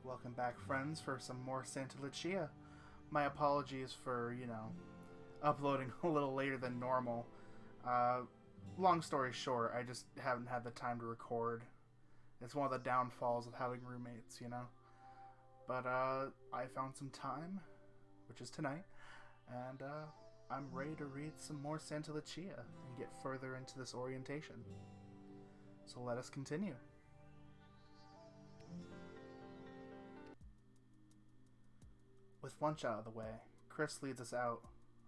Welcome back, friends, for some more Santa Lucia. My apologies for, uploading a little later than normal. Long story short, I just haven't had the time to record. It's one of the downfalls of having roommates, But I found some time, which is tonight, and I'm ready to read some more Santa Lucia and get further into this orientation. So let us continue. With lunch out of the way, Chris leads us out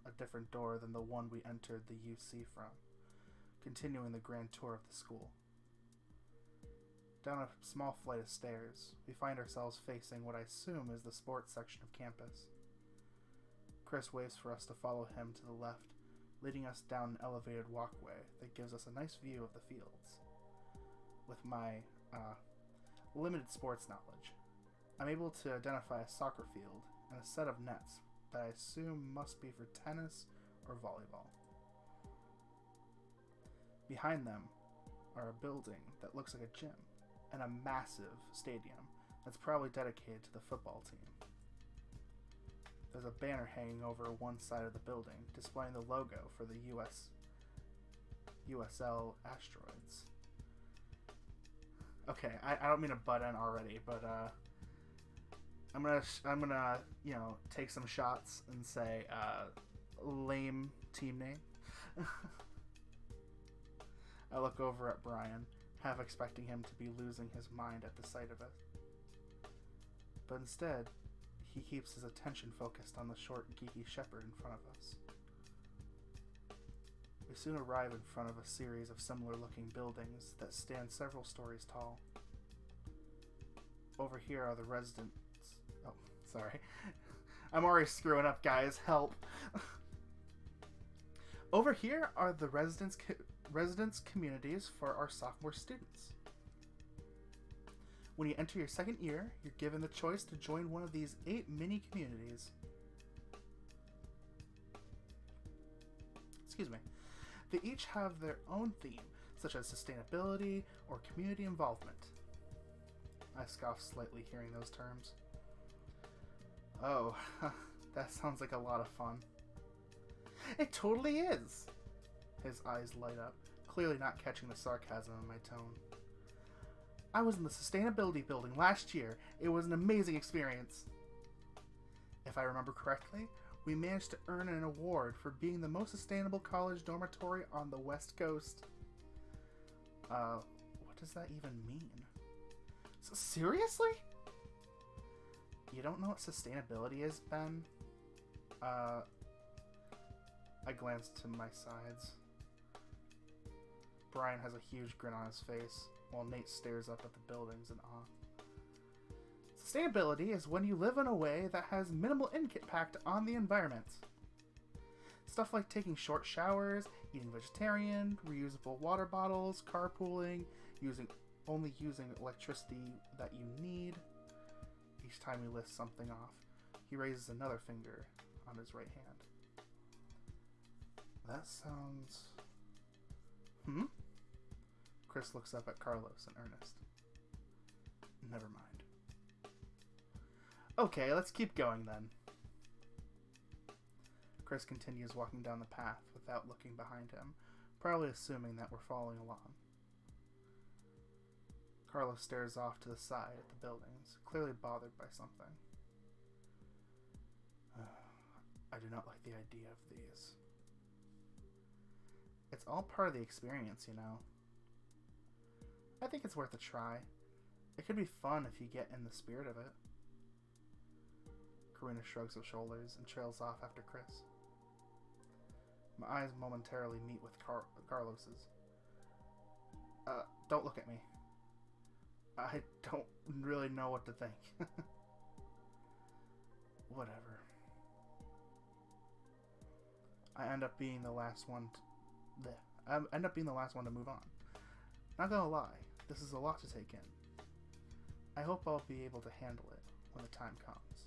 a different door than the one we entered the UC from, continuing the grand tour of the school. Down a small flight of stairs, we find ourselves facing what I assume is the sports section of campus. Chris waves for us to follow him to the left, leading us down an elevated walkway that gives us a nice view of the fields. With my limited sports knowledge, I'm able to identify a soccer field and a set of nets that I assume must be for tennis or volleyball. Behind them are a building that looks like a gym and a massive stadium that's probably dedicated to the football team. There's a banner hanging over one side of the building displaying the logo for the USL Asteroids. Okay, I don't mean to butt in already, but I'm gonna take some shots and say lame team name. I look over at Brian, half expecting him to be losing his mind at the sight of it. But instead, he keeps his attention focused on the short, geeky shepherd in front of us. We soon arrive in front of a series of similar-looking buildings that stand several stories tall. Over here are the residents... Oh, sorry. I'm already screwing up, guys. Help. Over here are the residence communities for our sophomore students. When you enter your second year, you're given the choice to join one of these 8 mini communities. Excuse me. They each have their own theme, such as sustainability or community involvement. I scoff slightly hearing those terms. Oh, that sounds like a lot of fun. It totally is! His eyes light up, clearly not catching the sarcasm in my tone. I was in the sustainability building last year. It was an amazing experience. If I remember correctly, we managed to earn an award for being the most sustainable college dormitory on the West Coast. What does that even mean? So, seriously? You don't know what sustainability is, Ben? I glanced to my sides. Brian has a huge grin on his face, while Nate stares up at the buildings in awe. Sustainability is when you live in a way that has minimal impact on the environment. Stuff like taking short showers, eating vegetarian, reusable water bottles, carpooling, only using electricity that you need. Each time he lists something off, he raises another finger on his right hand. That sounds... Chris looks up at Carlos and Ernest. Never mind. Okay, let's keep going then. Chris continues walking down the path without looking behind him, probably assuming that we're following along. Carlos stares off to the side at the buildings, clearly bothered by something. I do not like the idea of these. It's all part of the experience, I think it's worth a try. It could be fun if you get in the spirit of it. Karina shrugs her shoulders and trails off after Chris. My eyes momentarily meet with Carlos's. Don't look at me. I don't really know what to think. Whatever. I end up being the last one to move on. Not gonna lie, this is a lot to take in. I hope I'll be able to handle it when the time comes.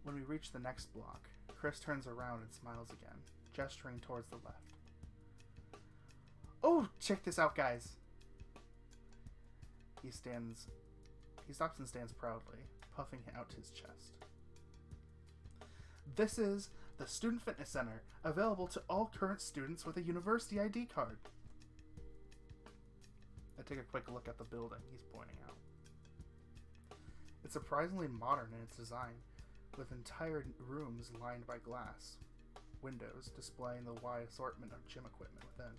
When we reach the next block, Chris turns around and smiles again, gesturing towards the left. Oh, check this out, guys! He stops and stands proudly, puffing out his chest. This is the Student Fitness Center, available to all current students with a university ID card. I take a quick look at the building he's pointing out. It's surprisingly modern in its design, with entire rooms lined by glass windows displaying the wide assortment of gym equipment within.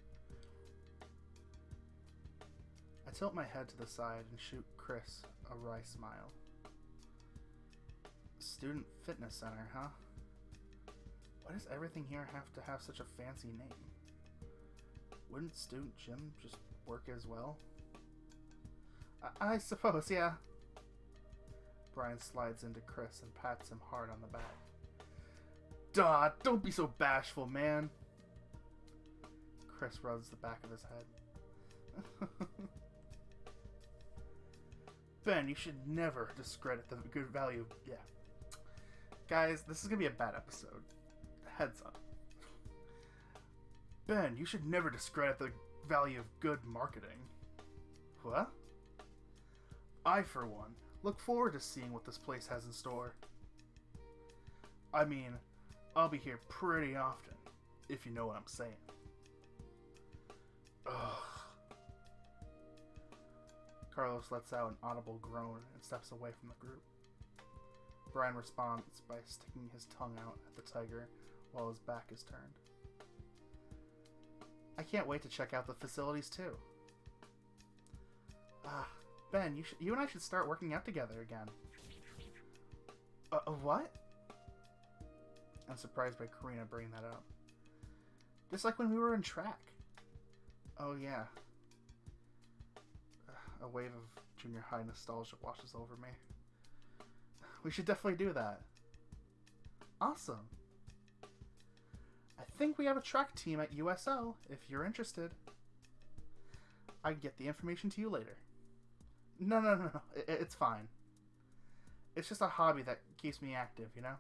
I tilt my head to the side and shoot Chris a wry smile. Student Fitness Center, huh? Why does everything here have to have such a fancy name? Wouldn't student gym just work as well? I suppose, yeah. Brian slides into Chris and pats him hard on the back. Duh, don't be so bashful, man. Chris rubs the back of his head. Ben, you should never discredit the good value of... Yeah. Guys, this is going to be a bad episode. Heads up. Ben, you should never discredit the value of good marketing. What? I, for one, look forward to seeing what this place has in store. I mean, I'll be here pretty often, if you know what I'm saying. Ugh. Carlos lets out an audible groan and steps away from the group. Brian responds by sticking his tongue out at the tiger while his back is turned. I can't wait to check out the facilities too. Ben, you and I should start working out together again. What? I'm surprised by Karina bringing that up. Just like when we were in track. Oh yeah. A wave of junior high nostalgia washes over me. We should definitely do that. Awesome. I think we have a track team at USO, if you're interested. I can get the information to you later. No. It's fine. It's just a hobby that keeps me active, you know?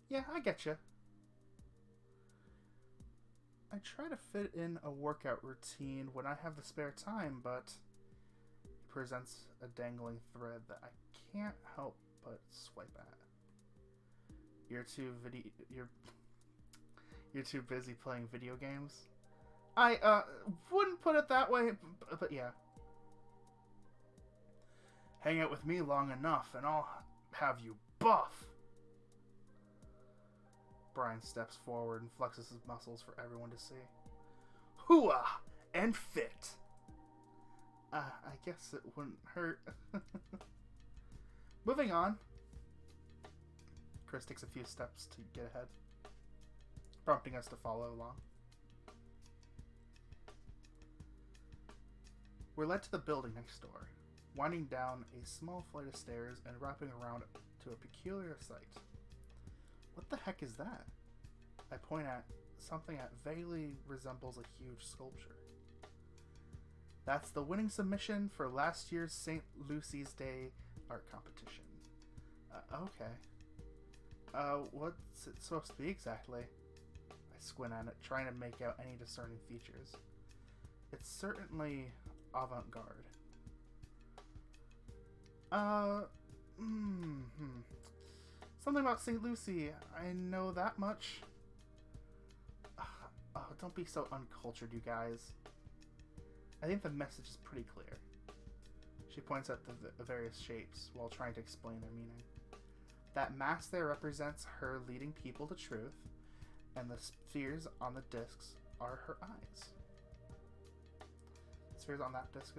Yeah, I get you. I try to fit in a workout routine when I have the spare time, but he presents a dangling thread that I can't help but swipe at. You're too busy playing video games? I wouldn't put it that way, but yeah. Hang out with me long enough and I'll have you buff. Brian steps forward and flexes his muscles for everyone to see. Hooah! And fit! I guess it wouldn't hurt. Moving on. Chris takes a few steps to get ahead, prompting us to follow along. We're led to the building next door, winding down a small flight of stairs and wrapping around to a peculiar sight. What the heck is that? I point at something that vaguely resembles a huge sculpture. That's the winning submission for last year's St. Lucy's Day art competition. Okay. What's it supposed to be exactly? I squint at it, trying to make out any discerning features. It's certainly avant-garde. Something about St. Lucy. I know that much. Don't be so uncultured, you guys. I think the message is pretty clear. She points at the various shapes while trying to explain their meaning. That mass there represents her leading people to truth, and the spheres on the discs are her eyes. Spheres on that disc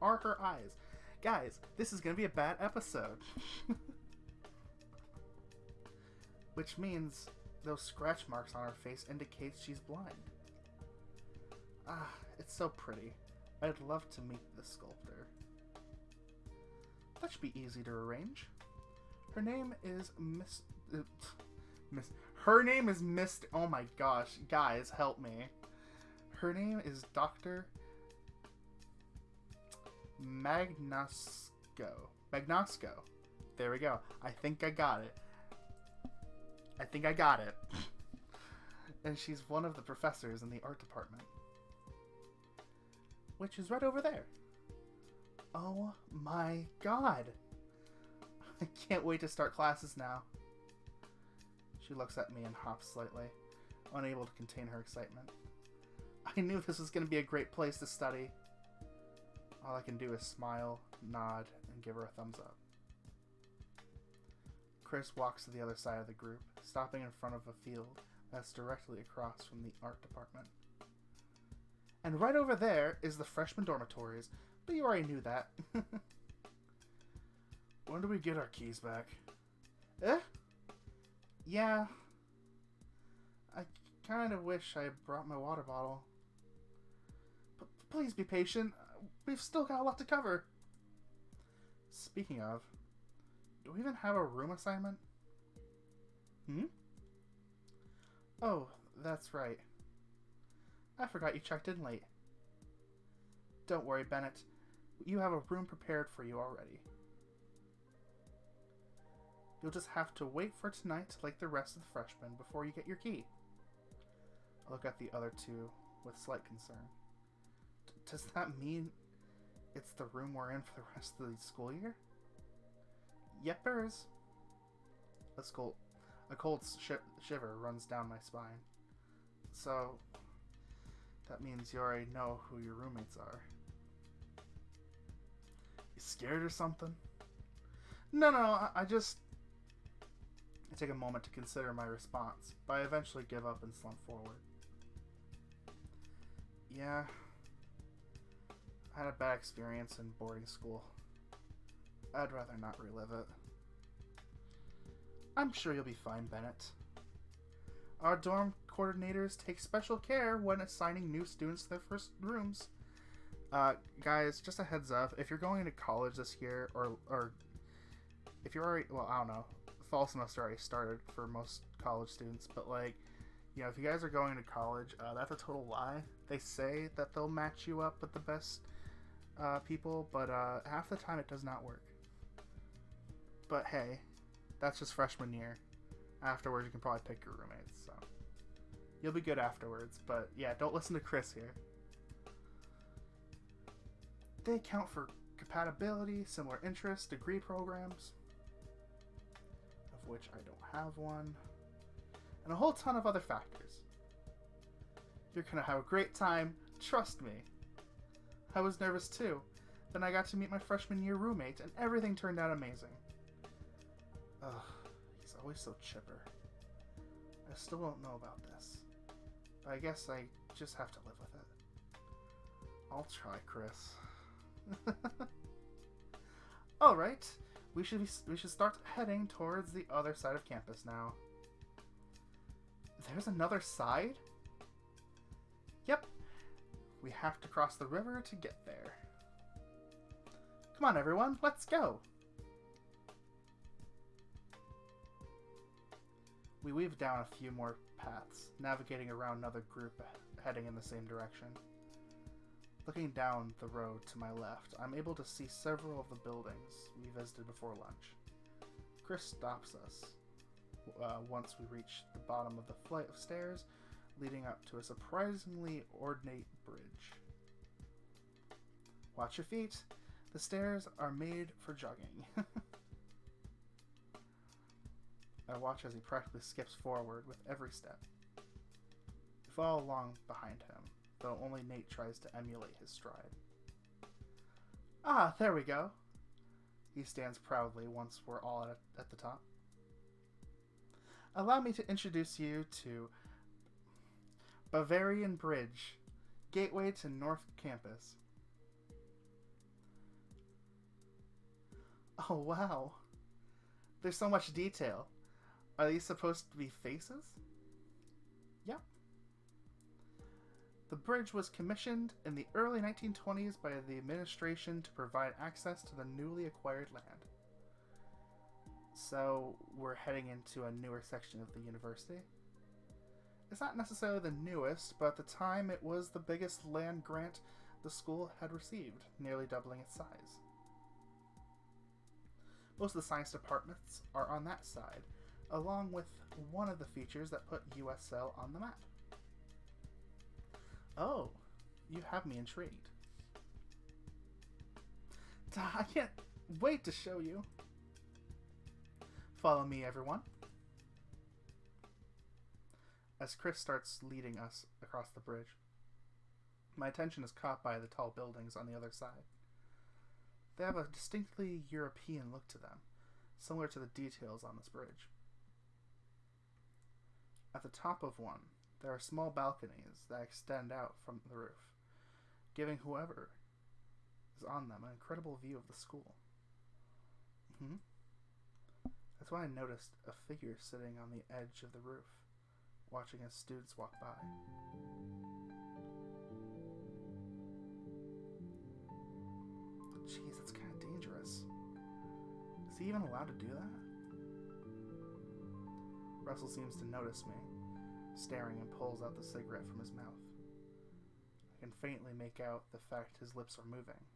are her eyes. Guys, this is going to be a bad episode. Which means those scratch marks on her face indicate she's blind. It's so pretty. I'd love to meet the sculptor. That should be easy to arrange. Her name is Her name is Oh my gosh, guys, help me. Her name is Dr. Magnosco. There we go. I think I got it. And she's one of the professors in the art department. Which is right over there. Oh my god! I can't wait to start classes now. She looks at me and hops slightly, unable to contain her excitement. I knew this was going to be a great place to study. All I can do is smile, nod, and give her a thumbs up. Chris walks to the other side of the group, stopping in front of a field that's directly across from the art department. And right over there is the freshman dormitories, but you already knew that. When do we get our keys back? Eh? Yeah. I kind of wish I brought my water bottle. But please be patient. We've still got a lot to cover. Speaking of, do we even have a room assignment? Oh, that's right. I forgot you checked in late. Don't worry, Bennett. You have a room prepared for you already. You'll just have to wait for tonight like the rest of the freshmen before you get your key. I look at the other two with slight concern. Does that mean it's the room we're in for the rest of the school year? Yepers. A cold shiver runs down my spine. So, that means you already know who your roommates are. You scared or something? No, I take a moment to consider my response, but I eventually give up and slump forward. Yeah, I had a bad experience in boarding school. I'd rather not relive it. I'm sure you'll be fine, Bennett. Our dorm coordinators take special care when assigning new students to their first rooms. Guys, just a heads up, if you're going into college this year, or if you're already, well, I don't know, fall semester already started for most college students, but like, you know, if you guys are going to college, that's a total lie. They say that they'll match you up with the best people, but half the time it does not work. But hey, that's just freshman year. Afterwards, you can probably pick your roommates, so you'll be good afterwards. But yeah, don't listen to Chris here. They account for compatibility, similar interests, degree programs, of which I don't have one, and a whole ton of other factors. You're gonna have a great time, trust me. I was nervous too. Then I got to meet my freshman year roommate, and everything turned out amazing. Ugh, he's always so chipper. I still don't know about this, but I guess I just have to live with it. I'll try, Chris. Alright, we should start heading towards the other side of campus now. There's another side? Yep. We have to cross the river to get there. Come on, everyone, let's go! We weave down a few more paths, navigating around another group heading in the same direction. Looking down the road to my left, I'm able to see several of the buildings we visited before lunch. Chris stops us once we reach the bottom of the flight of stairs leading up to a surprisingly ornate bridge. Watch your feet. The stairs are made for jogging. I watch as he practically skips forward with every step. We follow along behind him, though only Nate tries to emulate his stride. Ah, there we go. He stands proudly once we're all at the top. Allow me to introduce you to Bavarian Bridge, gateway to North Campus. Oh, wow. There's so much detail. Are these supposed to be faces? Yep. The bridge was commissioned in the early 1920s by the administration to provide access to the newly acquired land. So, we're heading into a newer section of the university. It's not necessarily the newest, but at the time it was the biggest land grant the school had received, nearly doubling its size. Most of the science departments are on that side, along with one of the features that put USL on the map. Oh, you have me intrigued. I can't wait to show you. Follow me, everyone. As Chris starts leading us across the bridge, my attention is caught by the tall buildings on the other side. They have a distinctly European look to them, similar to the details on this bridge. At the top of one, there are small balconies that extend out from the roof, giving whoever is on them an incredible view of the school. That's when I noticed a figure sitting on the edge of the roof, watching as students walk by. Jeez, that's kind of dangerous. Is he even allowed to do that? Russell seems to notice me, staring, and pulls out the cigarette from his mouth. I can faintly make out the fact his lips are moving,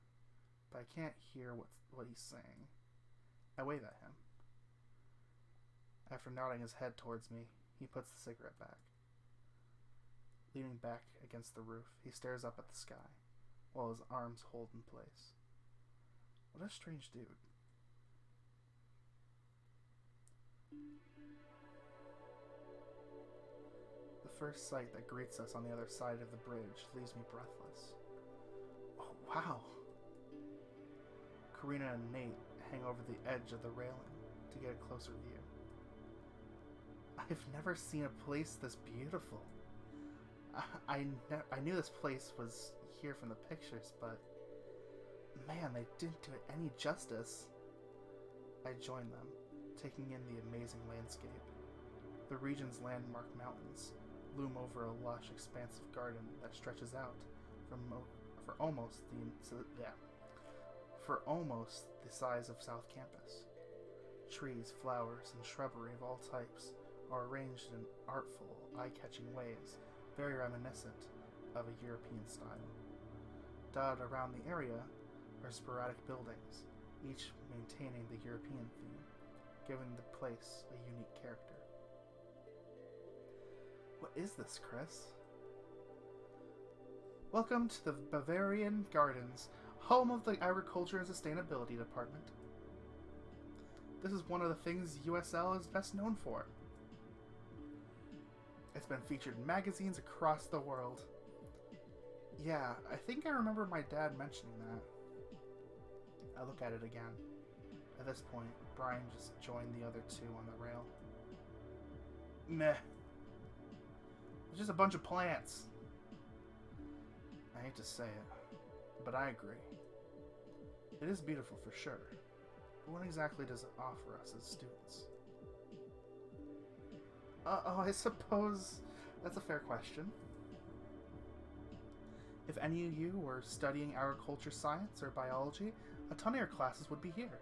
but I can't hear what he's saying. I wave at him. After nodding his head towards me, he puts the cigarette back. Leaning back against the roof, he stares up at the sky, while his arms hold in place. What a strange dude. The first sight that greets us on the other side of the bridge leaves me breathless. Oh, wow! Karina and Nate hang over the edge of the railing to get a closer view. I've never seen a place this beautiful. I knew this place was here from the pictures, but man, they didn't do it any justice. I join them, taking in the amazing landscape. The region's landmark mountains loom over a lush, expansive garden that stretches out for almost the size of South Campus. Trees, flowers, and shrubbery of all types are arranged in artful, eye-catching ways, very reminiscent of a European style. Dotted around the area are sporadic buildings, each maintaining the European theme, giving the place a unique character. What is this, Chris? Welcome to the Bavarian Gardens, home of the Agriculture and Sustainability Department. This is one of the things USL is best known for. It's been featured in magazines across the world. Yeah, I think I remember my dad mentioning that. I look at it again. At this point, Brian just joined the other two on the rail. Meh. It's just a bunch of plants. I hate to say it, but I agree. It is beautiful for sure, but what exactly does it offer us as students? I suppose that's a fair question. If any of you were studying agriculture science or biology, a ton of your classes would be here.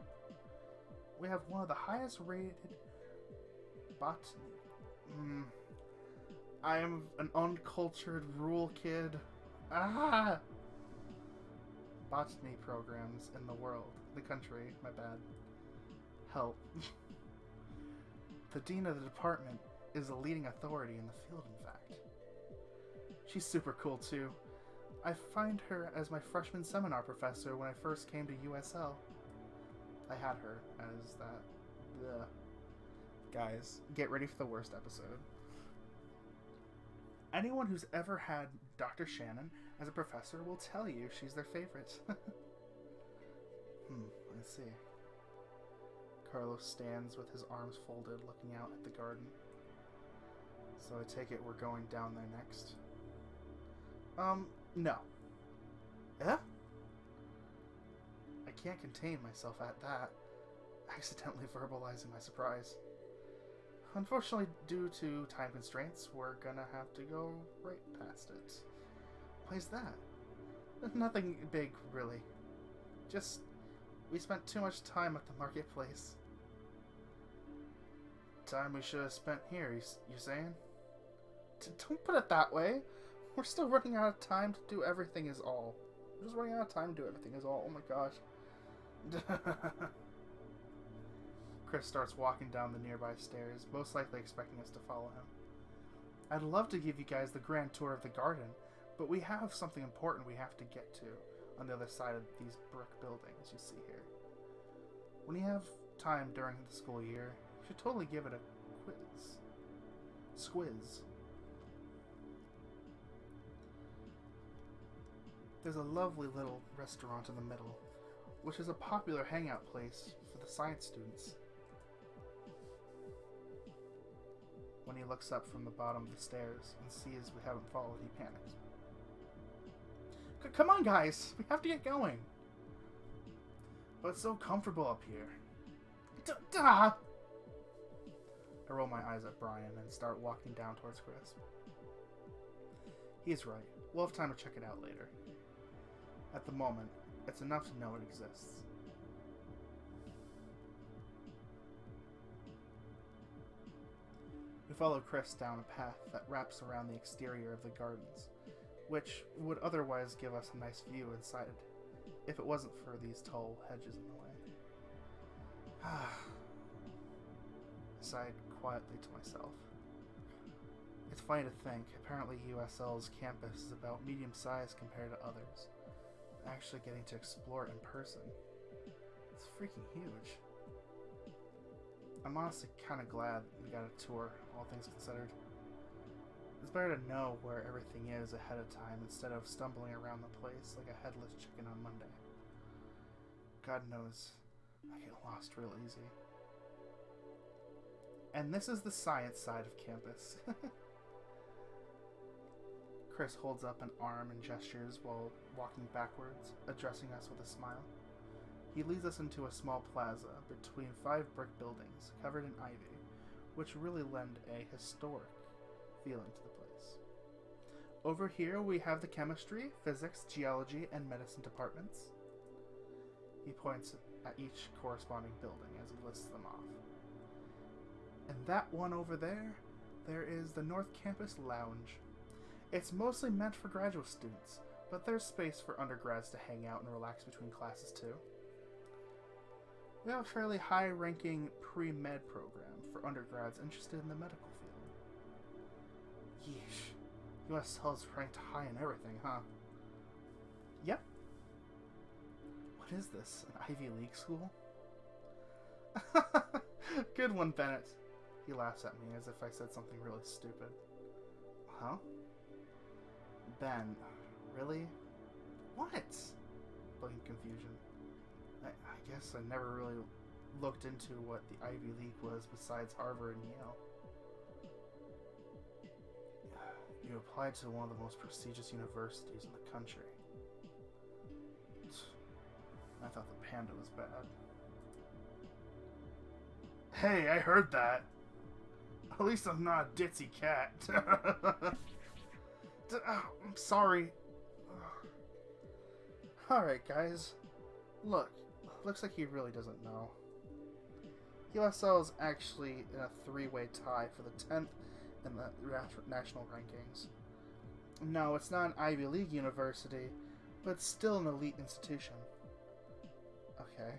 We have one of the highest rated botany. I am an uncultured rural kid. Botany programs in the world. The country, my bad. Help. The dean of the department is a leading authority in the field, in fact. She's super cool too. I find her as my freshman seminar professor when I first came to USL. I had her as that. Ugh. Guys, get ready for the worst episode. Anyone who's ever had Dr. Shannon as a professor will tell you she's their favorite. Let's see. Carlos stands with his arms folded, looking out at the garden. So I take it we're going down there next. No. Eh? I can't contain myself at that, accidentally verbalizing my surprise. Unfortunately, due to time constraints, we're gonna have to go right past it. Why is that? Nothing big, really. Just, we spent too much time at the marketplace. Time we should have spent here, you saying? Don't put it that way. We're still running out of time to do everything is all. We're just running out of time to do everything is all. Oh my gosh. Chris starts walking down the nearby stairs, most likely expecting us to follow him. I'd love to give you guys the grand tour of the garden, but we have something important we have to get to. on the other side of these brick buildings you see here. When you have time during the school year, you should totally give it a squiz. There's a lovely little restaurant in the middle, which is a popular hangout place for the science students. When he looks up from the bottom of the stairs and sees we haven't followed, he panics. Come on, guys! We have to get going! But it's so comfortable up here. I roll my eyes at Brian and start walking down towards Chris. He's right. We'll have time to check it out later. At the moment, it's enough to know it exists. We follow Chris down a path that wraps around the exterior of the gardens, which would otherwise give us a nice view inside if it wasn't for these tall hedges in the way. I sighed quietly to myself. It's funny to think, apparently USL's campus is about medium-sized compared to others. Actually getting to explore it in person. It's freaking huge. I'm honestly kind of glad we got a tour, all things considered. It's better to know where everything is ahead of time instead of stumbling around the place like a headless chicken on Monday. God knows, I get lost real easy. And this is the science side of campus. Chris holds up an arm and gestures while walking backwards, addressing us with a smile. He leads us into a small plaza between 5 brick buildings covered in ivy, which really lend a historic feeling to the place. Over here we have the chemistry, physics, geology, and medicine departments. He points at each corresponding building as he lists them off. And that one over there is the North Campus Lounge. It's mostly meant for graduate students, but there's space for undergrads to hang out and relax between classes too. We have a fairly high-ranking pre-med program for undergrads interested in the medical field. Yeesh. USL's ranked high in everything, huh? Yep. What is this? An Ivy League school? Good one, Bennett. He laughs at me as if I said something really stupid. Huh? Ben, really? What? Blatant confusion. I guess I never really looked into what the Ivy League was besides Harvard and Yale. You applied to one of the most prestigious universities in the country. I thought the panda was bad. Hey, I heard that. At least I'm not a ditzy cat. I'm sorry. Alright, guys. Look, looks like he really doesn't know. USL is actually in a 3-way tie for the 10th in the national rankings. No, it's not an Ivy League university, but it's still an elite institution. Okay.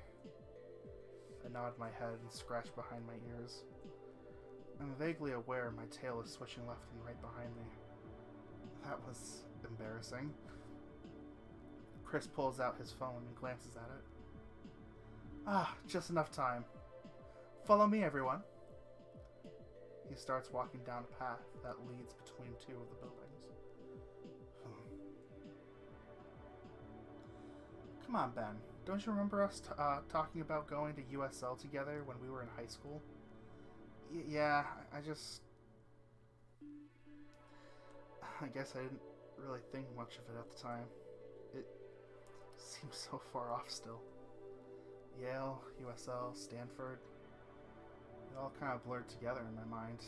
I nod my head and scratch behind my ears. I'm vaguely aware my tail is swishing left and right behind me. That was embarrassing. Chris pulls out his phone and glances at it. Ah, just enough time. Follow me, everyone. He starts walking down a path that leads between 2 of the buildings. Come on, Ben. Don't you remember us talking about going to USL together when we were in high school? Yeah, I guess I didn't really think much of it at the time. It seems so far off still. Yale, USL, Stanford. It all kind of blurred together in my mind.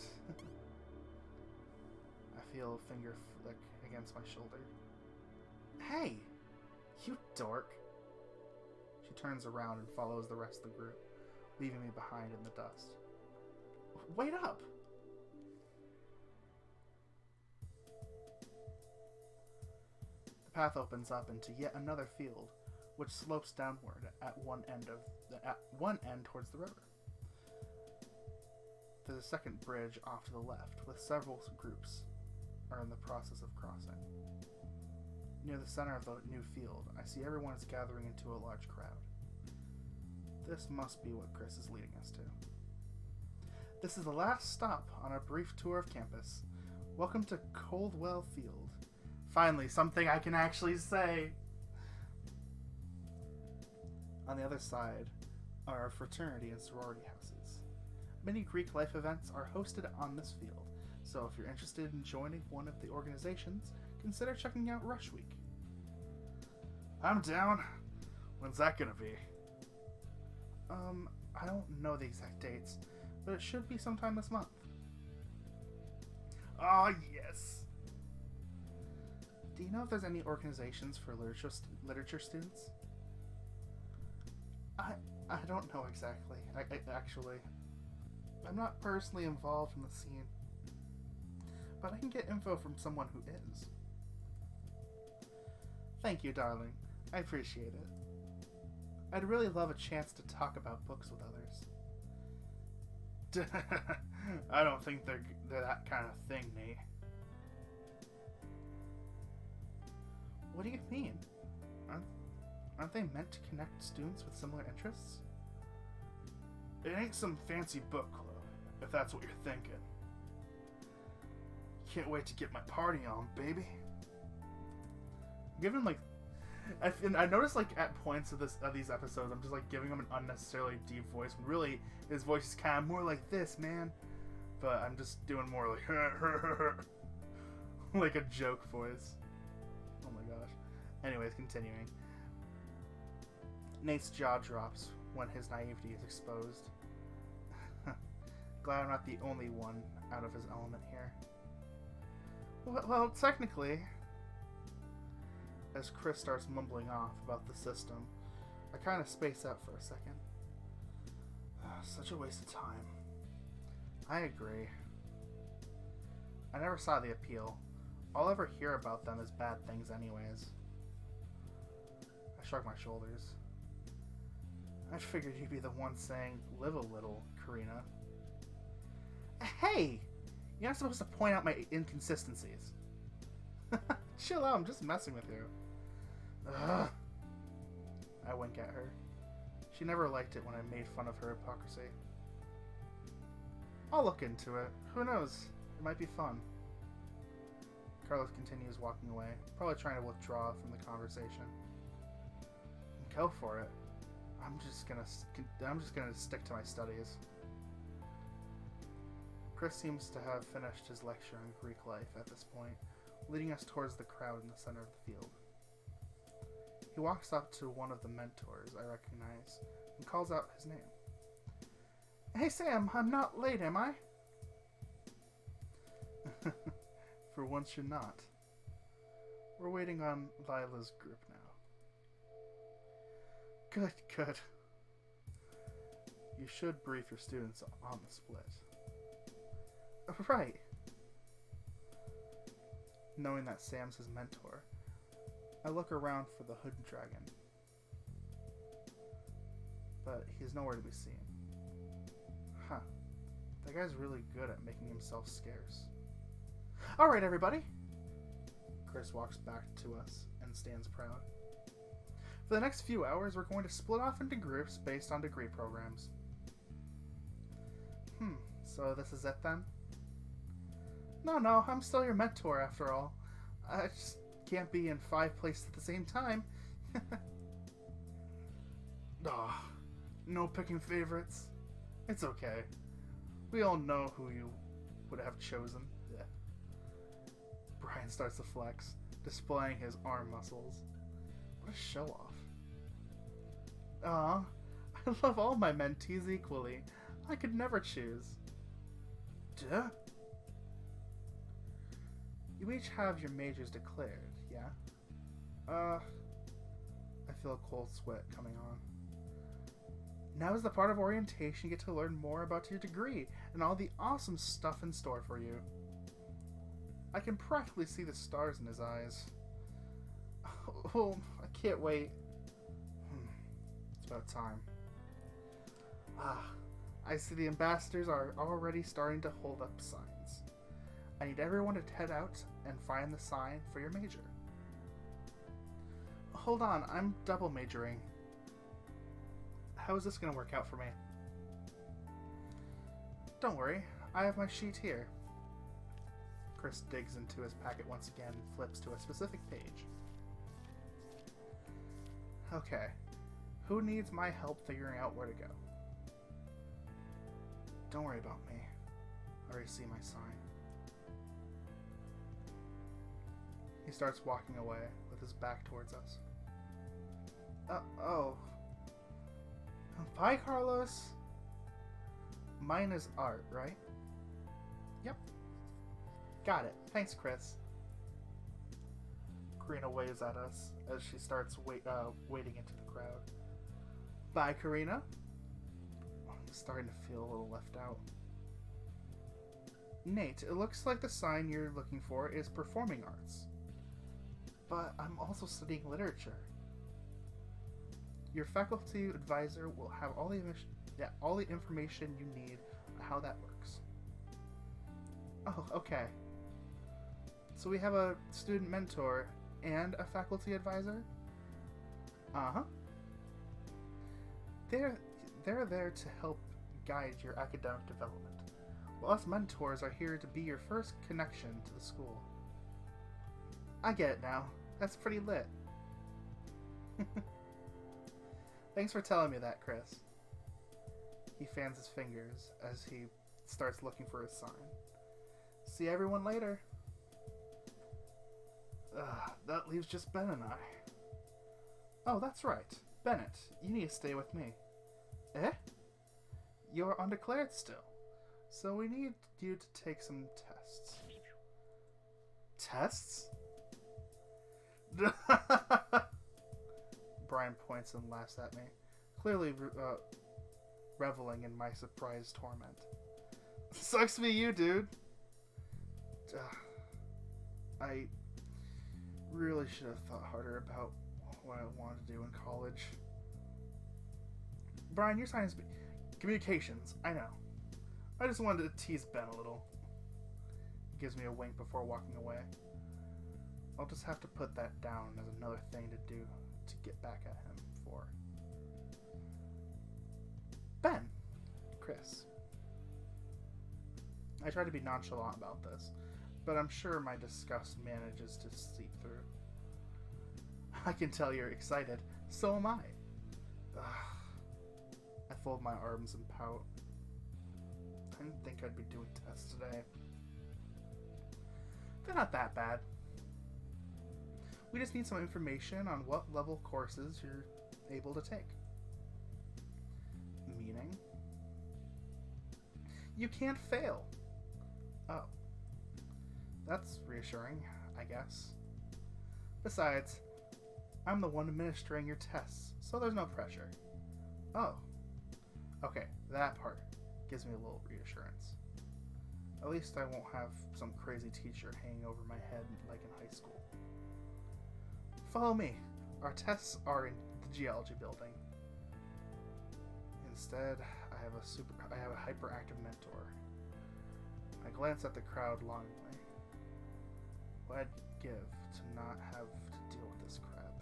I feel a finger flick against my shoulder. Hey! You dork! She turns around and follows the rest of the group, leaving me behind in the dust. Wait up! The path opens up into yet another field, which slopes downward at one end towards the river. There's a second bridge off to the left, with several groups are in the process of crossing. Near the center of the new field, I see everyone is gathering into a large crowd. This must be what Chris is leading us to. This is the last stop on our brief tour of campus. Welcome to Coldwell Field. Finally, something I can actually say! On the other side are our fraternity and sorority houses. Many Greek life events are hosted on this field, so if you're interested in joining one of the organizations, consider checking out Rush Week. I'm down. When's that gonna be? I don't know the exact dates, but it should be sometime this month. Ah, yes! Do you know if there's any organizations for literature students? I don't know exactly. Actually, I'm not personally involved in the scene, but I can get info from someone who is. Thank you, darling. I appreciate it. I'd really love a chance to talk about books with others. I don't think they're that kind of thing, Nate. What do you mean? Aren't they meant to connect students with similar interests? It ain't some fancy book club, if that's what you're thinking. Can't wait to get my party on, baby. Given I noticed at points of these episodes, I'm just giving him an unnecessarily deep voice. When really, his voice is kind of more like this, man. But I'm just doing more like a joke voice. Oh my gosh. Anyways, continuing. Nate's jaw drops when his naivety is exposed. Glad I'm not the only one out of his element here. Well, technically... As Chris starts mumbling off about the system, I kind of space out for a second. Such a waste of time. I agree. I never saw the appeal. All I ever hear about them is bad things anyways. I shrug my shoulders. I figured you'd be the one saying, live a little, Karina. Hey! You're not supposed to point out my inconsistencies. Chill out, I'm just messing with you. Ugh. I wink at her. She never liked it when I made fun of her hypocrisy. I'll look into it. Who knows? It might be fun. Carlos continues walking away, probably trying to withdraw from the conversation. Go for it. I'm just gonna stick to my studies. Chris seems to have finished his lecture on Greek life at this point, leading us towards the crowd in the center of the field. He walks up to one of the mentors I recognize and calls out his name. Hey Sam, I'm not late, am I? For once you're not. We're waiting on Lila's group now. Good. You should brief your students on the split. Right. Knowing that Sam's his mentor, I look around for the hooded dragon. But he's nowhere to be seen. Huh. That guy's really good at making himself scarce. Alright, everybody! Chris walks back to us and stands proud. For the next few hours, we're going to split off into groups based on degree programs. So this is it then? No, I'm still your mentor after all. I just can't be in 5 places at the same time. No picking favorites. It's okay. We all know who you would have chosen. Yeah. Brian starts to flex, displaying his arm muscles. What a show-off. I love all my mentees equally. I could never choose. Duh. You each have your majors declared, yeah? I feel a cold sweat coming on. Now is the part of orientation you get to learn more about your degree and all the awesome stuff in store for you. I can practically see the stars in his eyes. Oh, I can't wait. It's about time. I see the ambassadors are already starting to hold up signs. I need everyone to head out and find the sign for your major. hold on, I'm double majoring. How is this going to work out for me? Don't worry, I have my sheet here. Chris digs into his packet once again and flips to a specific page. Okay, who needs my help figuring out where to go? Don't worry about me. I already see my sign. He starts walking away with his back towards us. Oh. Bye, Carlos. Mine is art, right? Yep. Got it. Thanks, Chris. Karina waves at us as she starts wading into the crowd. Bye, Karina. I'm starting to feel a little left out. Nate, it looks like the sign you're looking for is performing arts. But I'm also studying literature. Your faculty advisor will have all the information you need on how that works. Oh, okay. So we have a student mentor and a faculty advisor? Uh-huh. They're there to help guide your academic development. Well, us mentors are here to be your first connection to the school. I get it now. That's pretty lit. Thanks for telling me that, Chris. He fans his fingers as he starts looking for his sign. See everyone later. That leaves just Ben and I. Oh, that's right. Bennett, you need to stay with me. Eh? You're undeclared still. So we need you to take some tests. Tests? Brian points and laughs at me, clearly reveling in my surprise torment. Sucks to be you, dude. I really should have thought harder about what I wanted to do in college. Brian, your science communications, I know. I just wanted to tease Ben a little. He gives me a wink before walking away. I'll just have to put that down as another thing to do to get back at him for. Ben! Chris. I try to be nonchalant about this, but I'm sure my disgust manages to seep through. I can tell you're excited. So am I. Ugh. I fold my arms and pout. I didn't think I'd be doing tests today. They're not that bad. We just need some information on what level courses you're able to take. Meaning? You can't fail. Oh. That's reassuring, I guess. Besides, I'm the one administering your tests, so there's no pressure. Oh. Okay, that part gives me a little reassurance. At least I won't have some crazy teacher hanging over my head like in high school. Follow me. Our tests are in the geology building. Instead, I have a hyperactive mentor. I glance at the crowd longingly. What I'd give to not have to deal with this crap.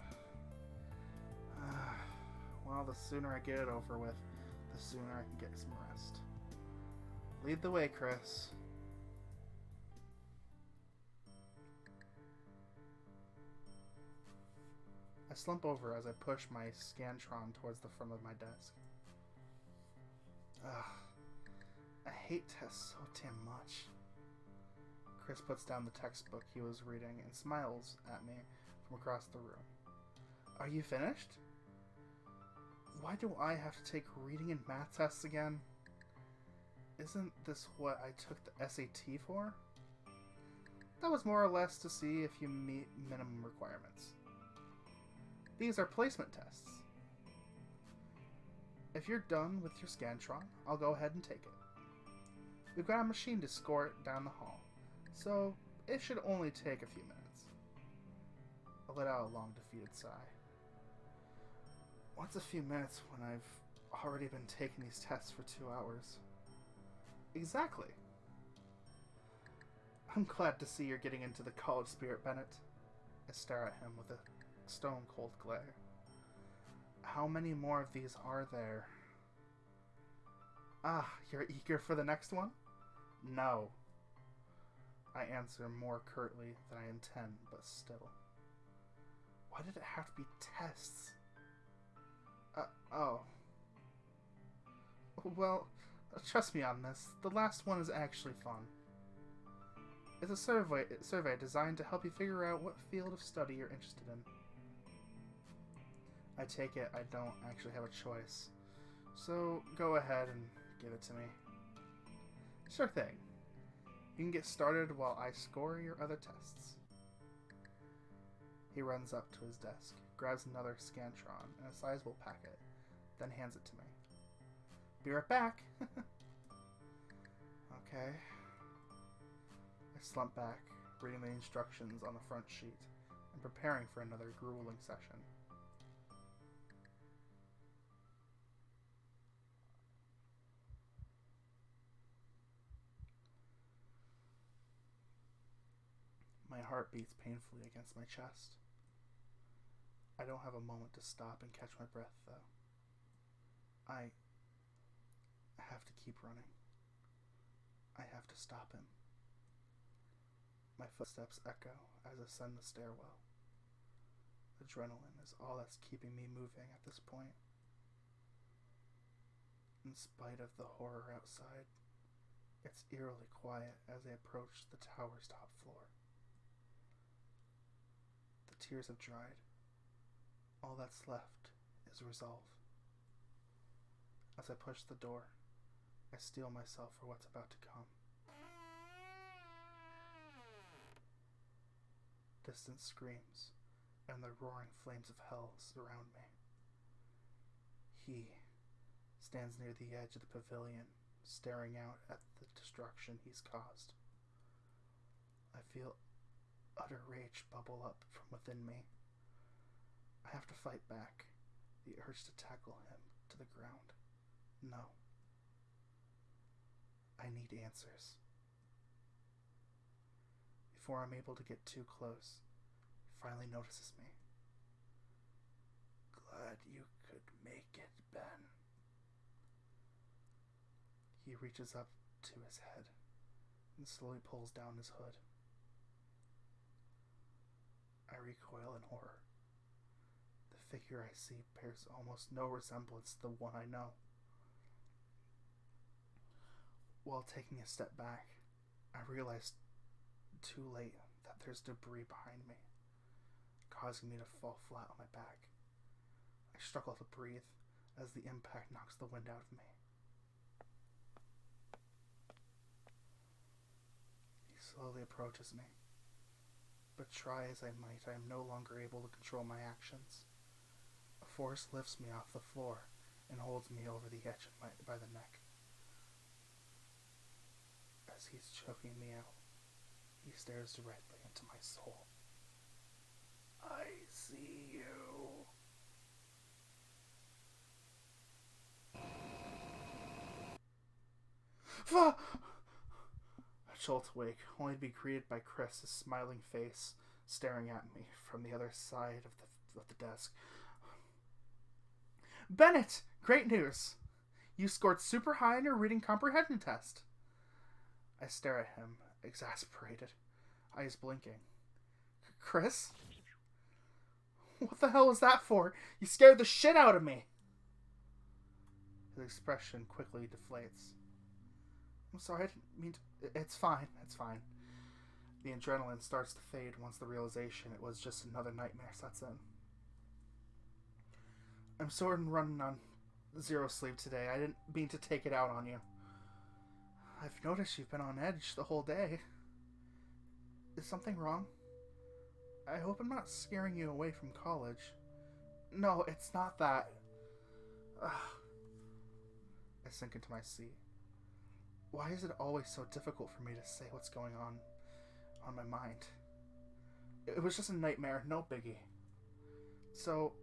Well, the sooner I get it over with, the sooner I can get some rest. Lead the way, Chris. I slump over as I push my Scantron towards the front of my desk. I hate tests so damn much. Chris puts down the textbook he was reading and smiles at me from across the room. Are you finished? Why do I have to take reading and math tests again? Isn't this what I took the SAT for? That was more or less to see if you meet minimum requirements. These are placement tests. If you're done with your Scantron, I'll go ahead and take it. We've got a machine to score it down the hall, so it should only take a few minutes. I let out a long, defeated sigh. What's a few minutes when I've already been taking these tests for 2 hours? Exactly. I'm glad to see you're getting into the college spirit, Bennett. I stare at him with a stone-cold glare. How many more of these are there? Ah, you're eager for the next one? No. I answer more curtly than I intend, but still. Why did it have to be tests? Oh. Well, trust me on this. The last one is actually fun. It's a survey designed to help you figure out what field of study you're interested in. I take it I don't actually have a choice. So, go ahead and give it to me. Sure thing. You can get started while I score your other tests. He runs up to his desk, grabs another Scantron and a sizable packet, then hands it to me. Be right back! Okay. I slump back, reading the instructions on the front sheet, and preparing for another grueling session. My heart beats painfully against my chest. I don't have a moment to stop and catch my breath, though. I have to keep running. I have to stop him. My footsteps echo as I ascend the stairwell. Adrenaline is all that's keeping me moving at this point. In spite of the horror outside, it's eerily quiet as I approach the tower's top floor. The tears have dried. All that's left is resolve. As I push the door, I steel myself for what's about to come. Distant screams and the roaring flames of hell surround me. He stands near the edge of the pavilion, staring out at the destruction he's caused. I feel utter rage bubble up from within me. I have to fight back, the urge to tackle him to the ground. No. I need answers. Before I'm able to get too close, he finally notices me. Glad you could make it, Ben. He reaches up to his head and slowly pulls down his hood. I recoil in horror. The figure I see bears almost no resemblance to the one I know. While taking a step back, I realize too late that there's debris behind me, causing me to fall flat on my back. I struggle to breathe as the impact knocks the wind out of me. He slowly approaches me, but try as I might, I am no longer able to control my actions. A force lifts me off the floor and holds me over the edge by the neck. As he's choking me out, he stares directly into my soul. I see you. I jolt awake, only to be greeted by Chris's smiling face, staring at me from the other side of the desk. Bennett! Great news! You scored super high on your reading comprehension test. I stare at him, exasperated, eyes blinking. Chris? What the hell was that for? You scared the shit out of me! His expression quickly deflates. I'm sorry, I didn't mean to... It's fine. The adrenaline starts to fade once the realization it was just another nightmare sets in. I'm sort of running on zero sleep today. I didn't mean to take it out on you. I've noticed you've been on edge the whole day. Is something wrong? I hope I'm not scaring you away from college. No, it's not that. Ugh. I sink into my seat. Why is it always so difficult for me to say what's going on my mind? It was just a nightmare, no biggie. So,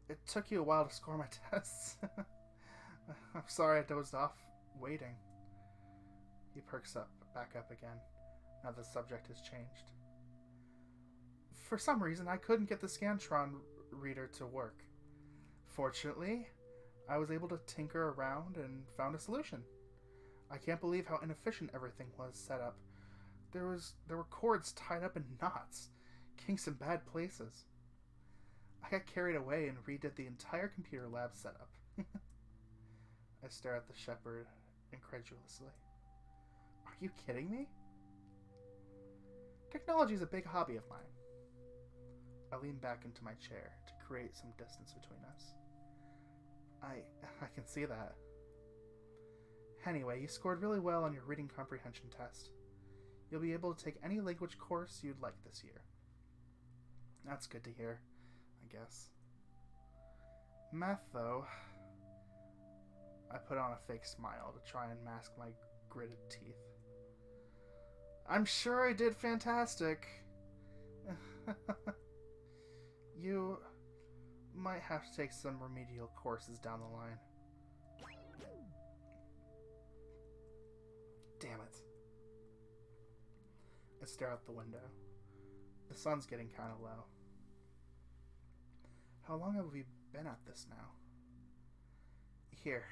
it took you a while to score my tests. I'm sorry I dozed off waiting. He perks back up again, now the subject has changed. For some reason, I couldn't get the Scantron reader to work. Fortunately, I was able to tinker around and found a solution. I can't believe how inefficient everything was set up. There were cords tied up in knots, kinks in bad places. I got carried away and redid the entire computer lab setup. I stare at the shepherd incredulously. Are you kidding me? Technology is a big hobby of mine. I lean back into my chair to create some distance between us. I can see that. Anyway, you scored really well on your reading comprehension test. You'll be able to take any language course you'd like this year. That's good to hear, I guess. Math, though... I put on a fake smile to try and mask my gritted teeth. I'm sure I did fantastic. You might have to take some remedial courses down the line. Damn it. I stare out the window. The sun's getting kind of low. How long have we been at this now? Here.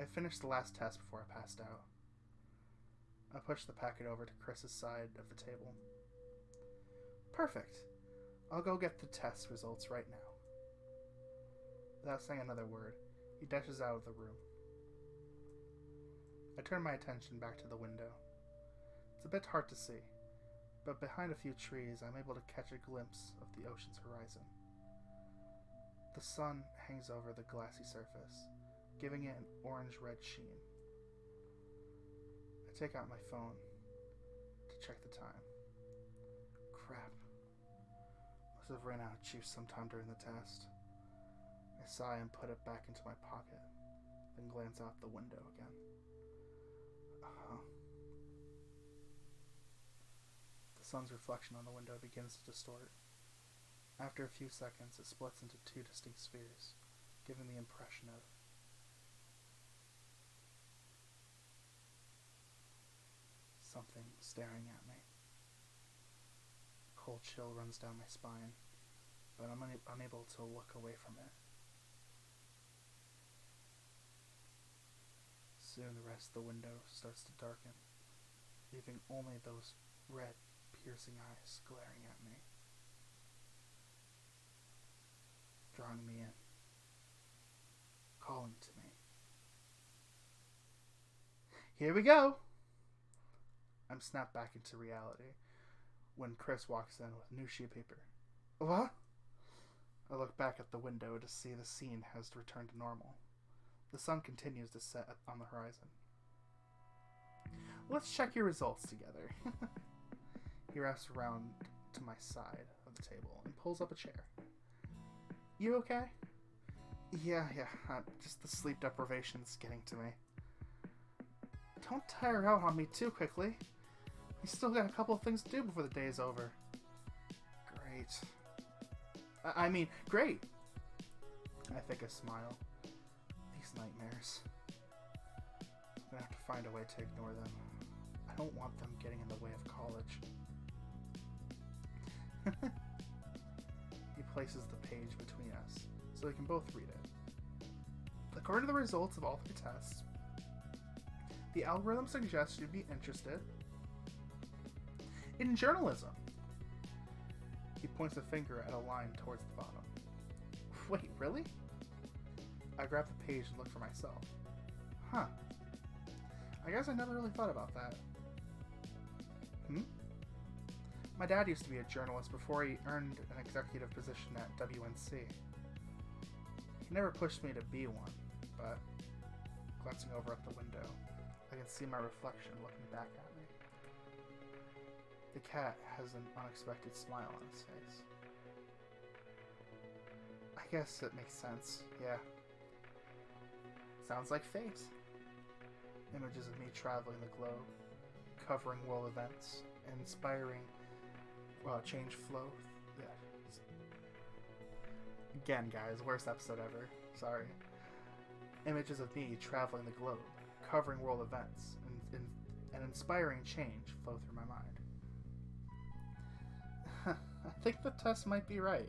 I finished the last test before I passed out. I pushed the packet over to Chris's side of the table. Perfect. I'll go get the test results right now. Without saying another word, he dashes out of the room. I turn my attention back to the window. It's a bit hard to see, but behind a few trees I'm able to catch a glimpse of the ocean's horizon. The sun hangs over the glassy surface, giving it an orange-red sheen. I take out my phone to check the time. Crap. Must have ran out of juice sometime during the test. I sigh and put it back into my pocket, then glance out the window again. The sun's reflection on the window begins to distort. After a few seconds, it splits into two distinct spheres, giving the impression of something staring at me. A cold chill runs down my spine, but I'm unable to look away from it. Soon the rest of the window starts to darken, leaving only those red, piercing eyes glaring at me, drawing me in, calling to me. Here we go! I'm snapped back into reality when Chris walks in with new sheet paper. What? I look back at the window to see the scene has returned to normal. The sun continues to set on the horizon. Let's check your results together. He wraps around to my side of the table and pulls up a chair. You okay? Yeah, just the sleep deprivation's getting to me. Don't tire out on me too quickly. We still got a couple of things to do before the day is over. Great. Great! I think I smile. These nightmares. I'm gonna have to find a way to ignore them. I don't want them getting in the way of college. He places the page between us, so we can both read it. According to the results of all 3 tests, the algorithm suggests you'd be interested in journalism. He points a finger at a line towards the bottom. Wait, really? I grab the page and look for myself. Huh. I guess I never really thought about that. My dad used to be a journalist before he earned an executive position at WNC. He never pushed me to be one, but glancing over at the window, I can see my reflection looking back at me. The cat has an unexpected smile on his face. I guess it makes sense, yeah. Sounds like fate. Images of me traveling the globe, covering world events, and inspiring change flow. Yeah. Again, guys, worst episode ever. Sorry. Images of me traveling the globe, covering world events, and inspiring change flow through my mind. I think the test might be right.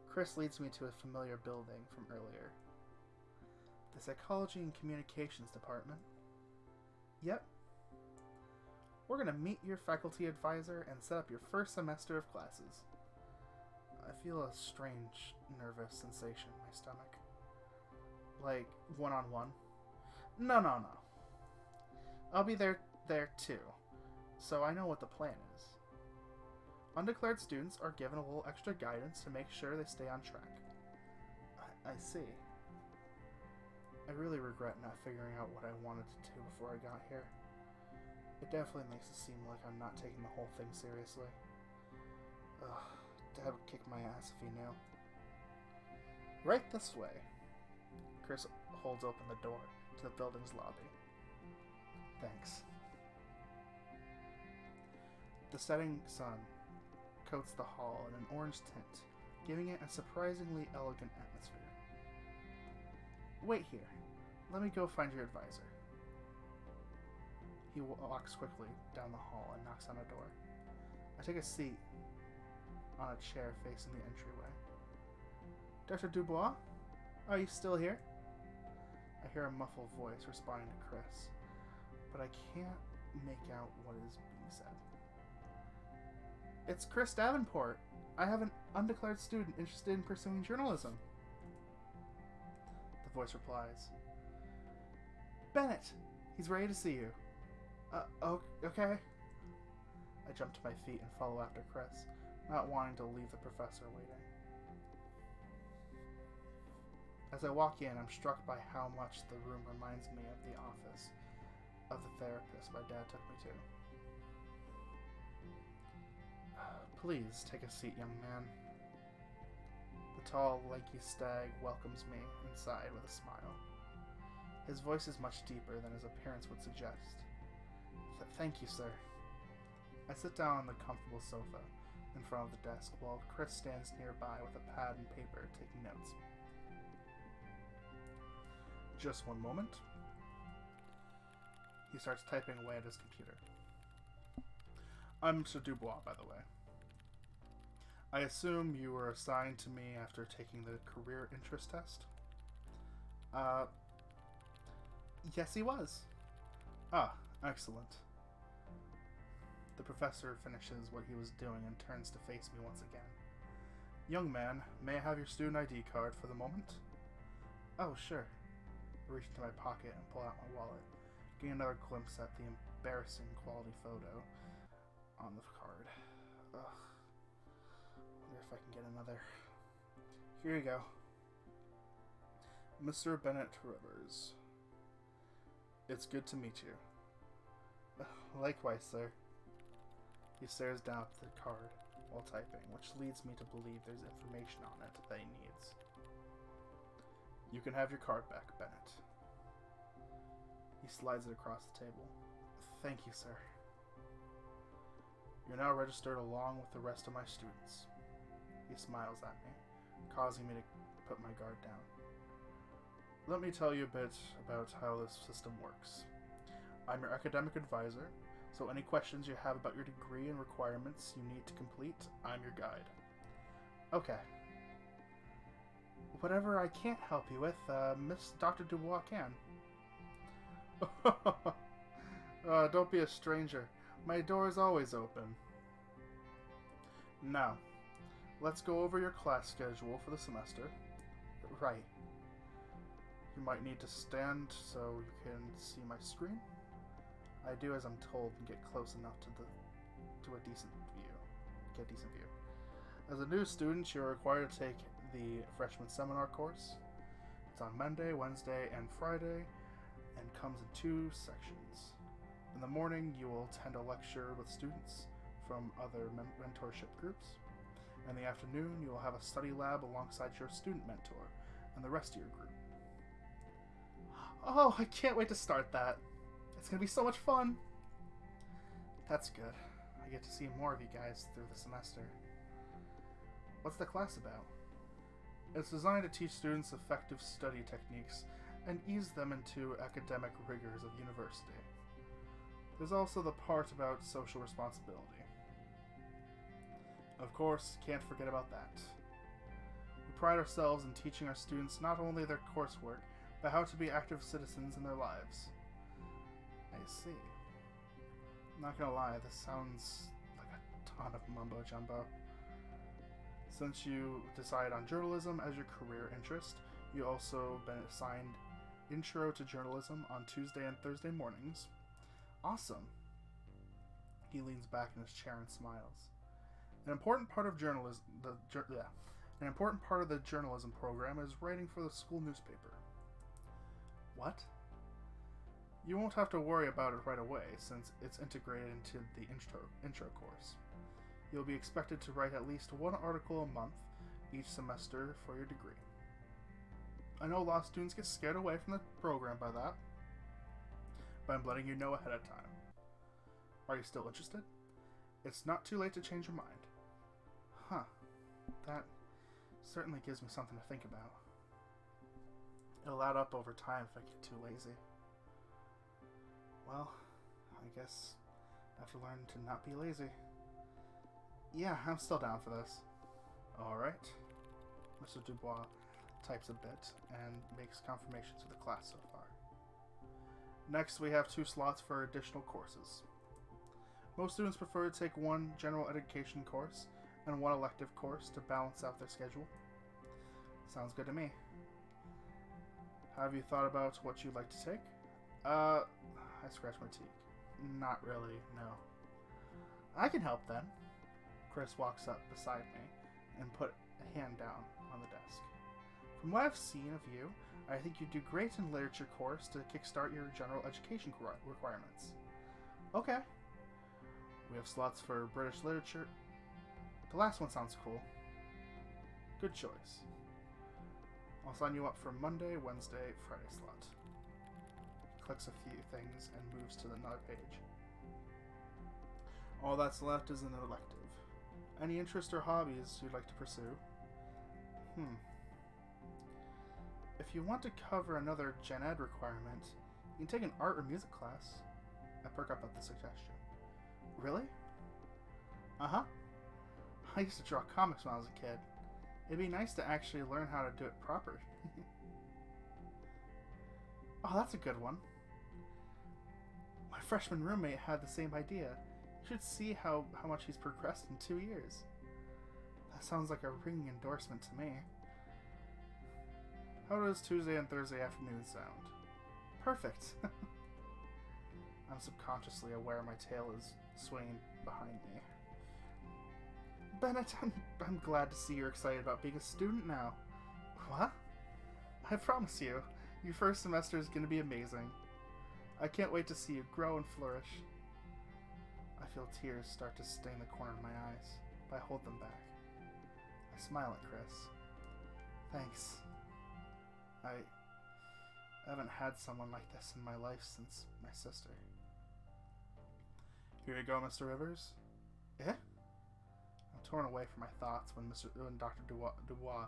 Chris leads me to a familiar building from earlier. The Psychology and Communications Department. Yep. We're gonna meet your faculty advisor and set up your first semester of classes. I feel a strange, nervous sensation in my stomach. Like, one-on-one. No. I'll be there too, so I know what the plan is. Undeclared students are given a little extra guidance to make sure they stay on track. I see. I really regret not figuring out what I wanted to do before I got here. It definitely makes it seem like I'm not taking the whole thing seriously. Ugh, Dad would kick my ass if he knew. Right this way. Chris holds open the door to the building's lobby. Thanks. The setting sun coats the hall in an orange tint, giving it a surprisingly elegant atmosphere. Wait here. Let me go find your advisor. He walks quickly down the hall and knocks on a door. I take a seat on a chair facing the entryway. Dr. Dubois? Are you still here? I hear a muffled voice responding to Chris, but I can't make out what is being said. It's Chris Davenport. I have an undeclared student interested in pursuing journalism. The voice replies. Bennett! He's ready to see you. Okay. I jump to my feet and follow after Chris, not wanting to leave the professor waiting. As I walk in, I'm struck by how much the room reminds me of the office of the therapist my dad took me to. Please take a seat, young man. The tall, lanky stag welcomes me inside with a smile. His voice is much deeper than his appearance would suggest. Thank you, sir. I sit down on the comfortable sofa in front of the desk while Chris stands nearby with a pad and paper taking notes. Just one moment. He starts typing away at his computer. I'm Mr. Dubois, by the way. I assume you were assigned to me after taking the career interest test? Yes, he was. Ah, excellent. The professor finishes what he was doing and turns to face me once again. Young man, may I have your student ID card for the moment? Oh, sure. I reach into my pocket and pull out my wallet, getting another glimpse at the embarrassing quality photo on the card. Ugh. Wonder if I can get another. Here you go. Mr. Bennett Rivers. It's good to meet you. Likewise, sir. He stares down at the card while typing, which leads me to believe there's information on it that he needs. You can have your card back, Bennett. He slides it across the table. Thank you, sir. You're now registered along with the rest of my students. He smiles at me, causing me to put my guard down. Let me tell you a bit about how this system works. I'm your academic advisor, so any questions you have about your degree and requirements you need to complete, I'm your guide. Okay. Whatever I can't help you with, Miss Dr. Dubois can. Don't be a stranger. My door is always open. Now, let's go over your class schedule for the semester. Right. You might need to stand so you can see my screen. I do as I'm told and get close enough to a decent view. Get a decent view. As a new student, you're required to take the freshman seminar course. It's on Monday, Wednesday, and Friday, and comes in 2 sections. In the morning, you will attend a lecture with students from other mentorship groups. In the afternoon, you will have a study lab alongside your student mentor and the rest of your group. Oh, I can't wait to start that. It's going to be so much fun. That's good. I get to see more of you guys through the semester. What's the class about? It's designed to teach students effective study techniques and ease them into academic rigors of university. There's also the part about social responsibility. Of course, can't forget about that. We pride ourselves in teaching our students not only their coursework, but how to be active citizens in their lives. I see. I'm not gonna lie, this sounds like a ton of mumbo-jumbo. Since you decided on journalism as your career interest, you also been assigned Intro to Journalism on Tuesday and Thursday mornings. Awesome. He leans back in his chair and smiles. An important part of the journalism program is writing for the school newspaper. What? You won't have to worry about it right away, since it's integrated into the intro course. You'll be expected to write at least one article a month each semester for your degree. I know a lot of students get scared away from the program by that, but I'm letting you know ahead of time. Are you still interested? It's not too late to change your mind. Huh. That certainly gives me something to think about. It'll add up over time if I get too lazy. Well, I guess I have to learn to not be lazy. Yeah, I'm still down for this. Alright. Mr. Dubois types a bit and makes confirmations for the class so far. Next, we have 2 slots for additional courses. Most students prefer to take one general education course and one elective course to balance out their schedule. Sounds good to me. Have you thought about what you'd like to take? I scratch my teeth. Not really, no. I can help then. Chris walks up beside me and put a hand down on the desk. From what I've seen of you, I think you'd do great in literature course to kickstart your general education requirements. Okay. We have slots for British literature. The last one sounds cool. Good choice. I'll sign you up for Monday, Wednesday, Friday slot. He clicks a few things and moves to another page. All that's left is an elective. Any interest or hobbies you'd like to pursue? If you want to cover another Gen Ed requirement, you can take an art or music class. I perk up at the suggestion. Really? Uh-huh. I used to draw comics when I was a kid. It'd be nice to actually learn how to do it proper. Oh, that's a good one. My freshman roommate had the same idea. You should see how much he's progressed in 2 years. That sounds like a ringing endorsement to me. How does Tuesday and Thursday afternoon sound? Perfect. I'm subconsciously aware my tail is swaying behind me. Bennett, I'm glad to see you're excited about being a student now. What? I promise you, your first semester is going to be amazing. I can't wait to see you grow and flourish. I feel tears start to stain the corner of my eyes, but I hold them back. I smile at Chris. Thanks. I haven't had someone like this in my life since my sister. Here you go, Mr. Rivers. Eh? I'm torn away from my thoughts when Dr. Dubois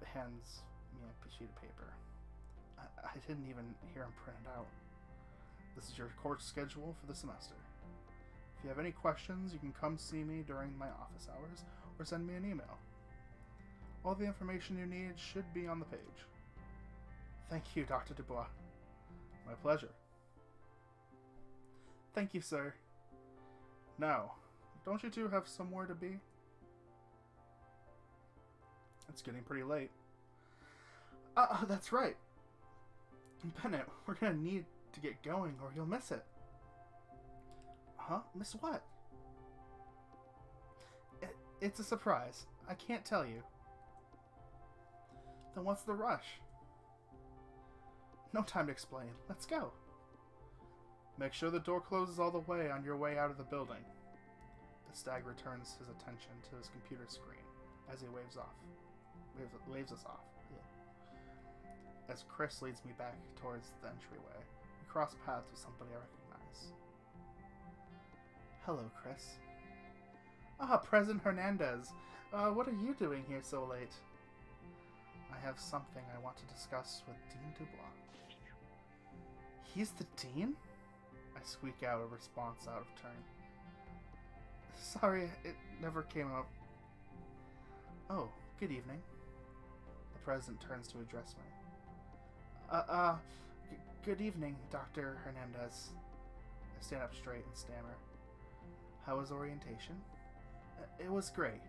hands me a sheet of paper. I didn't even hear him print it out. This is your course schedule for the semester. If you have any questions, you can come see me during my office hours or send me an email. All the information you need should be on the page. Thank you, Dr. Dubois. My pleasure. Thank you, sir. Now, don't you two have somewhere to be? It's getting pretty late. That's right. Bennett, we're gonna need to get going or you'll miss it. Huh? Miss what? It's a surprise. I can't tell you. Then what's the rush? No time to explain. Let's go. Make sure the door closes all the way on your way out of the building. The stag returns his attention to his computer screen as he waves us off. Yeah. As Chris leads me back towards the entryway, we cross paths with somebody I recognize. Hello, Chris. President Hernandez. What are you doing here so late? I have something I want to discuss with Dean Dubois. He's the dean? I squeak out a response out of turn. Sorry, it never came up. Oh, good evening. The president turns to address me. Good evening, Dr. Hernandez. I stand up straight and stammer. How was orientation? It was great.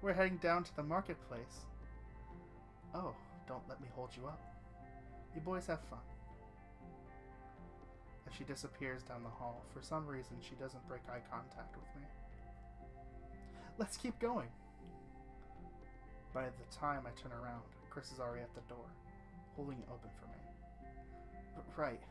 We're heading down to the marketplace. Oh, don't let me hold you up. You boys have fun. As she disappears down the hall, for some reason she doesn't break eye contact with me. Let's keep going. By the time I turn around, Chris is already at the door, holding it open for me. Right.